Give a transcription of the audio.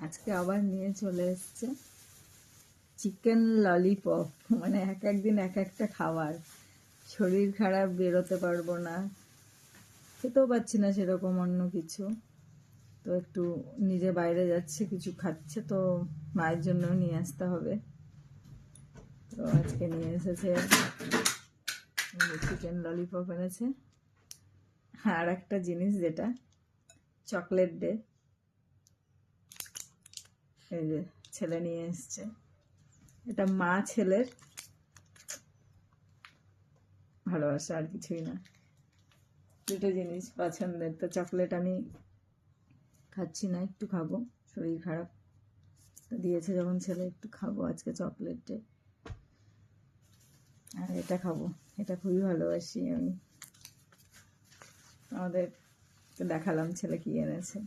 আজকে আবার নিয়ে চলে এসছে চিকেন ললিপপ। মানে এক একদিন এক একটা খাবার। শরীর খারাপ, বেরোতে পারবো না, খেতেও পাচ্ছি না সেরকম অন্য কিছু। তো একটু নিজে বাইরে যাচ্ছে, কিছু খাচ্ছে, তো মায়ের জন্য নিয়ে আসতে হবে। তো আজকে নিয়ে এসেছে চিকেন ললিপপ এনেছে। আর একটা জিনিস যেটা চকলেট ডে, এই যে ছেলে নিয়ে এসছে, এটা মা ছেলের ভালোবাসা, আর কিছুই না। দুটো জিনিস পছন্দের। তো চকলেট আমি খাচ্ছি না, একটু খাবো, শরীর খারাপ। তো দিয়েছে যখন ছেলে, একটু খাবো আজকে চকলেট ডে। আর এটা খাবো, এটা খুবই ভালোবাসি আমি। আমাদের দেখালাম ছেলে কি এনেছে।